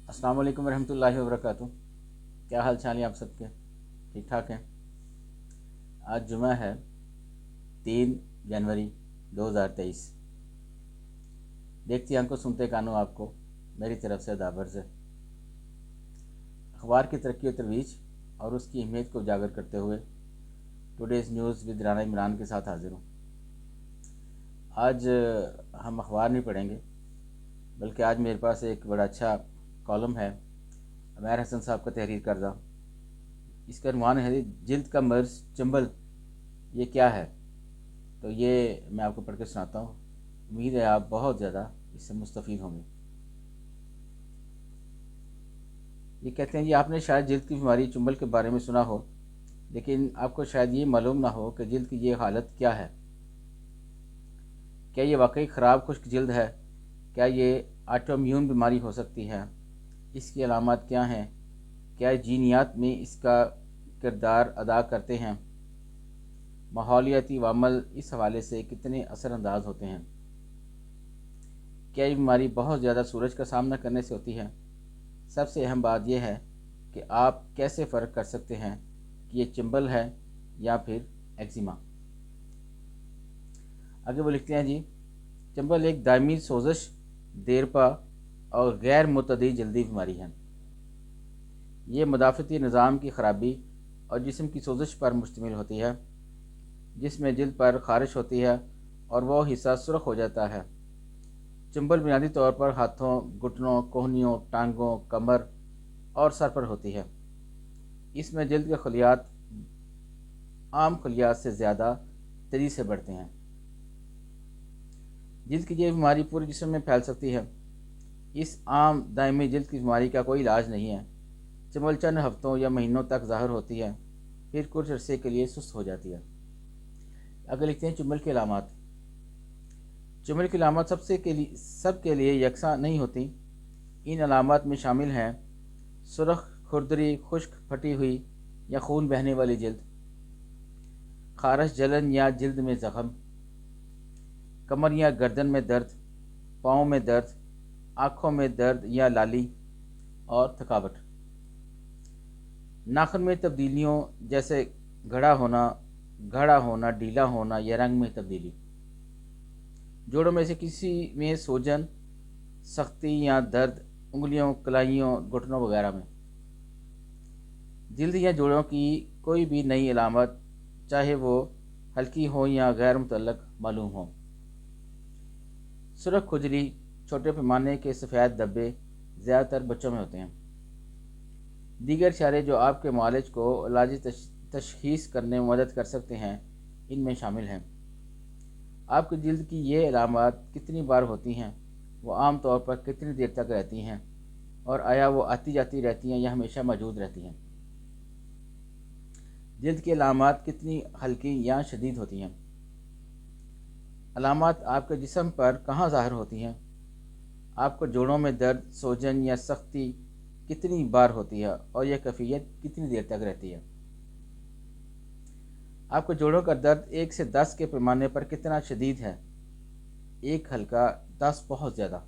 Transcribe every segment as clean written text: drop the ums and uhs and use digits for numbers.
अस्सलाम वालेकुम रहमतुल्लाहि व बरकातुहू। क्या हाल चाल है आप सबके? ठीक ठाक हैं। आज जुमा है, 3 जनवरी 2023। देखती आंखों सुनते कानों आपको मेरी तरफ से दाबर्ज है। अखबार की तरक्की और तरवीज और उसकी अहमियत को उजागर करते हुए today's news with Rana Imran के साथ हाजिर हूँ। आज हम अखबार नहीं पढ़ेंगे, बल्कि आज मेरे पास एक बड़ा अच्छा कॉलम है उमैर हसन साहब का तहरीर करदा। इसका उन्वान है जिल्द का मर्ज चंबल, ये क्या है? तो ये मैं आपको पढ़ के सुनाता हूँ। उम्मीद है आप बहुत ज़्यादा इससे मुस्तफ़ीद होंगे। ये कहते हैं जी, आपने शायद जिल्द की बीमारी चुंबल के बारे में सुना हो, लेकिन आपको शायद ये मालूम ना हो कि जिल्द की ये हालत क्या है। क्या ये वाकई ख़राब खुश्क जिल्द है? क्या ये ऑटोइम्यून बीमारी हो सकती है? इसकी अलामत क्या हैं? क्या जीनियात में इसका किरदार अदा करते हैं? माहौलियाती वामल इस हवाले से कितने असरअंदाज होते हैं? क्या ये बीमारी बहुत ज़्यादा सूरज का सामना करने से होती है? सबसे अहम बात यह है कि आप कैसे फ़र्क कर सकते हैं कि ये चंबल है या फिर एक्जिमा। आगे वो लिखते हैं जी, चंबल एक दायमी सोजश, देरपा और गैर मुतदी जल्दी बीमारी है। ये मदाफ़ती निज़ाम की ख़राबी और जिस्म की सोजश पर मुश्तमिल होती है, जिसमें जिल्द पर ख़ारिश होती है और वह हिस्सा सुर्ख हो जाता है। चंबल बुनियादी तौर पर हाथों, घुटनों, कोहनियों, टांगों, कमर और सर पर होती है। इसमें जिल्द के खलियात आम खलियात से ज़्यादा तेज़ी से बढ़ते हैं। जिल्द की ये बीमारी पूरे जिस्म में फैल सकती है। इस आम दायमी जिल्द की बीमारी का कोई इलाज नहीं है। चंबल चंद हफ्तों या महीनों तक ज़ाहिर होती है, फिर कुछ अरसे के लिए सुस्त हो जाती है। अगर लिखते हैं चंबल की अलामत। चंबल की अलामत सब के लिए यकसा नहीं होती। इन अलामत में शामिल हैं सुरख, खुरदरी, खुश्क, फटी हुई या खून बहने वाली जिल्द, खारश, जलन या जिल्द में ज़ख़म, कमर या गर्दन में दर्द, पाँव में दर्द, आँखों में दर्द या लाली और थकावट, नाखून में तब्दीलियों जैसे गाढ़ा होना, ढीला होना या रंग में तब्दीली, जोड़ों में से किसी में सूजन, सख्ती या दर्द, उंगलियों, कलाइयों, घुटनों वगैरह में, जिल्द या जोड़ों की कोई भी नई अलामत, चाहे वो हल्की हो या गैर मुतल्लक मालूम हो। सुरख खुजली, छोटे पैमाने के सफ़ेद धब्बे ज़्यादातर बच्चों में होते हैं। दीगर इशारे जो आपके मालिज को इलाजी तशख़ीस करने में मदद कर सकते हैं, इनमें शामिल हैं। आपकी जिल्द की ये अलामत कितनी बार होती हैं, वो आम तौर पर कितनी देर तक रहती हैं, और आया वो आती जाती रहती हैं या हमेशा मौजूद रहती हैं। जिल्द की अलामत कितनी हल्की या शदीद होती हैं। अलामत आपके जिस्म पर कहाँ ज़ाहिर होती हैं। आपको जोड़ों में दर्द, सूजन या सख्ती कितनी बार होती है और यह कैफियत कितनी देर तक रहती है। आपको जोड़ों का दर्द 1 से 10 के पैमाने पर कितना शदीद है। 1 हल्का, 10 बहुत ज़्यादा।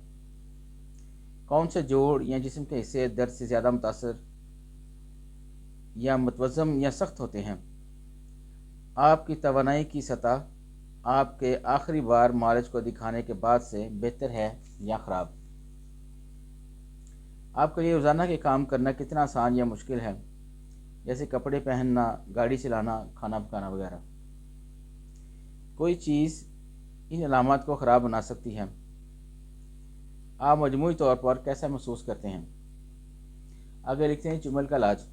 कौन से जोड़ या जिस्म के हिस्से दर्द से ज़्यादा मुतासर या मुतवज़्ज़म या सख्त होते हैं। आपकी तवानाई की सतह आपके आखिरी बार मालिज को दिखाने के बाद से बेहतर है या ख़राब। आपके लिए रोज़ाना के काम करना कितना आसान या मुश्किल है, जैसे कपड़े पहनना, गाड़ी चलाना, खाना पकाना वगैरह। कोई चीज़ इन अलामत को ख़राब बना सकती है। आप मजमूई तौर पर कैसा महसूस करते हैं। आगे लिखते हैं चुंबल का इलाज।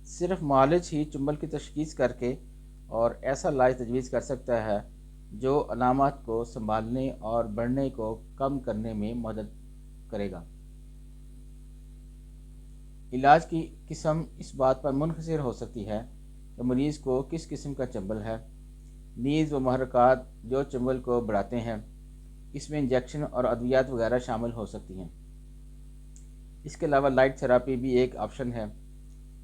सिर्फ मालिज ही चुंबल की तशख़ीस करके और ऐसा इलाज तजवीज़ कर सकता है जो अलामत को संभालने और बढ़ने को कम करने में मदद करेगा। इलाज की किस्म इस बात पर मुनहसर हो सकती है कि मरीज़ को किस किस्म का चंबल है। नीज़ व महरक़ात जो चंबल को बढ़ाते हैं, इसमें इंजेक्शन और अद्वियात वगैरह शामिल हो सकती हैं। इसके अलावा लाइट थेरापी भी एक ऑप्शन है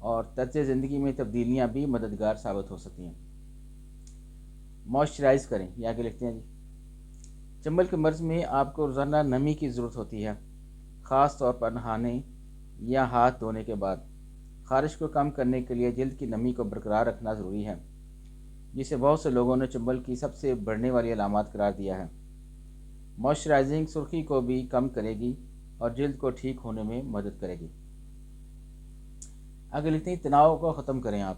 और तर्ज ज़िंदगी में तब्दीलियाँ भी मददगार साबित हो सकती हैं। मॉइस्चराइज़ करें, ये आगे लिखते हैं जी। चंबल के मर्ज़ में आपको रोज़ाना नमी की ज़रूरत होती है, ख़ास तौर पर नहाने یا ہاتھ دھونے کے بعد خارش کو کم کرنے کے لیے جلد کی نمی کو برقرار رکھنا ضروری ہے، جسے بہت سے لوگوں نے چنبل کی سب سے بڑھنے والی علامات قرار دیا ہے۔ موئسچرائزنگ سرخی کو بھی کم کرے گی اور جلد کو ٹھیک ہونے میں مدد کرے گی۔ اگر اتنی تناؤ کو ختم کریں آپ،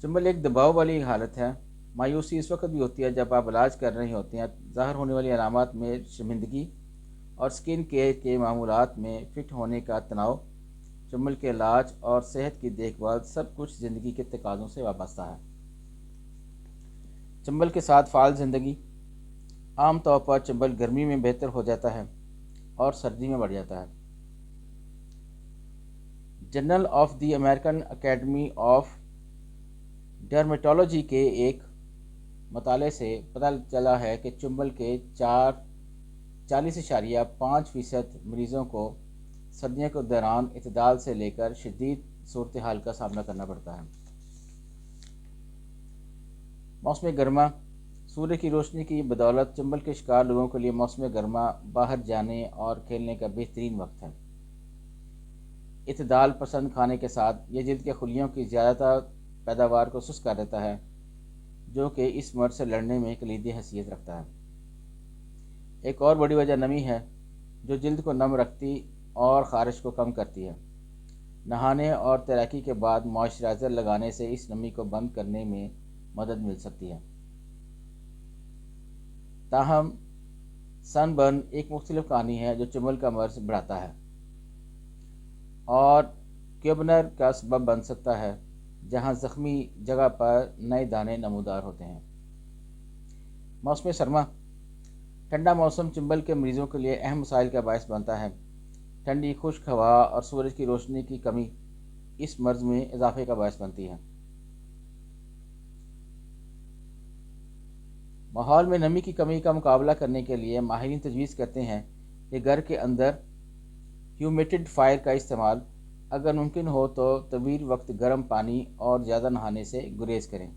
چنبل ایک دباؤ والی حالت ہے۔ مایوسی اس وقت بھی ہوتی ہے جب آپ علاج کر رہے ہوتے ہیں۔ ظاہر ہونے والی علامات میں شرمندگی اور سکن کیئر کے معمولات میں فٹ ہونے کا تناؤ، چنبل کے علاج اور صحت کی دیکھ بھال سب کچھ زندگی کے تقاضوں سے وابستہ ہے۔ چنبل کے ساتھ فعال زندگی۔ عام طور پر چنبل گرمی میں بہتر ہو جاتا ہے اور سردی میں بڑھ جاتا ہے۔ Journal of the American academy of dermatology کے ایک مطالعے سے پتہ چلا ہے کہ چنبل کے 40.5% مریضوں کو سردیوں کے دوران اعتدال سے لے کر شدید صورتحال کا سامنا کرنا پڑتا ہے۔ موسم گرما۔ سورج کی روشنی کی بدولت چنبل کے شکار لوگوں کے لیے موسم گرما باہر جانے اور کھیلنے کا بہترین وقت ہے۔ اعتدال پسند کھانے کے ساتھ یہ جلد کے خلیوں کی زیادہ پیداوار کو سست کر دیتا ہے، جو کہ اس مرض سے لڑنے میں کلیدی حیثیت رکھتا ہے۔ ایک اور بڑی وجہ نمی ہے، جو جلد کو نم رکھتی اور خارش کو کم کرتی ہے۔ نہانے اور تیراکی کے بعد موئسچرائزر لگانے سے اس نمی کو بند کرنے میں مدد مل سکتی ہے۔ تاہم سن برن ایک مختلف کہانی ہے جو چنبل کا مرض بڑھاتا ہے اور کیوبنر کا سبب بن سکتا ہے، جہاں زخمی جگہ پر نئے دانے نمودار ہوتے ہیں۔ موسم سرما۔ ٹھنڈا موسم چنبل کے مریضوں کے لیے اہم مسائل کا باعث بنتا ہے۔ ٹھنڈی خشک ہوا اور سورج کی روشنی کی کمی اس مرض میں اضافے کا باعث بنتی ہے۔ ماحول میں نمی کی کمی کا مقابلہ کرنے کے لیے ماہرین تجویز کرتے ہیں کہ گھر کے اندر ہیومیڈیفائر فائر کا استعمال اگر ممکن ہو تو طویل وقت گرم پانی اور زیادہ نہانے سے گریز کریں۔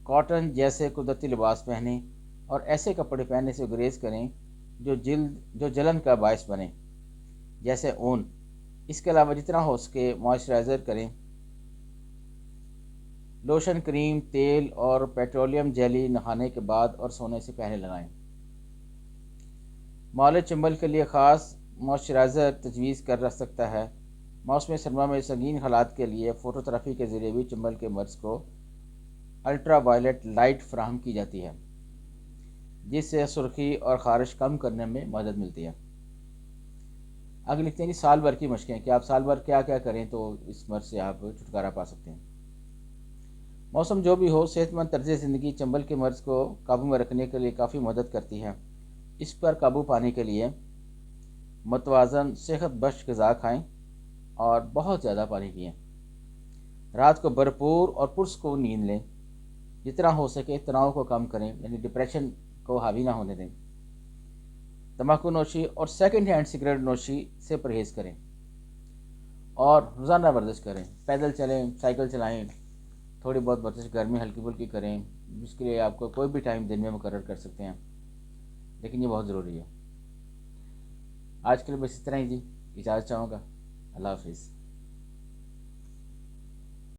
کاٹن جیسے قدرتی لباس پہنیں اور ایسے کپڑے پہننے سے گریز کریں جو جلن کا باعث بنے، جیسے اون۔ اس کے علاوہ جتنا ہو سکے موئسچرائزر کریں۔ لوشن، کریم، تیل اور پیٹرولیم جیلی نہانے کے بعد اور سونے سے پہلے لگائیں۔ معالج چنبل کے لیے خاص موئسچرائزر تجویز کر سکتا ہے۔ موسم سرما میں سنگین حالات کے لیے فوٹو تھراپی کے ذریعے بھی چنبل کے مرض کو الٹرا وائلٹ لائٹ فراہم کی جاتی ہے، جس سے سرخی اور خارش کم کرنے میں مدد ملتی ہے۔ اگر لکھتے ہیں کہ سال بھر کی مشقیں، کہ آپ سال بھر کیا کیا کریں تو اس مرض سے آپ چھٹکارا پا سکتے ہیں۔ موسم جو بھی ہو، صحت مند طرز زندگی چنبل کے مرض کو قابو میں رکھنے کے لیے کافی مدد کرتی ہے۔ اس پر قابو پانے کے لیے متوازن صحت بخش غذا کھائیں اور بہت زیادہ پانی پئیں۔ رات کو بھرپور اور پرسکون نیند لیں۔ جتنا ہو سکے تناؤ کو کم کریں، یعنی ڈپریشن کو حاوی نہ ہونے دیں۔ تمباکو نوشی اور سیکنڈ ہینڈ سگریٹ نوشی سے پرہیز کریں اور روزانہ ورزش کریں۔ پیدل چلیں، سائیکل چلائیں، تھوڑی بہت ورزش گھر میں ہلکی پھلکی کریں، جس کے لیے آپ کو کوئی بھی ٹائم دن میں مقرر کر سکتے ہیں، لیکن یہ بہت ضروری ہے۔ آج کے لیے بس اس طرح ہی جی، اجازت چاہوں گا۔ اللہ حافظ۔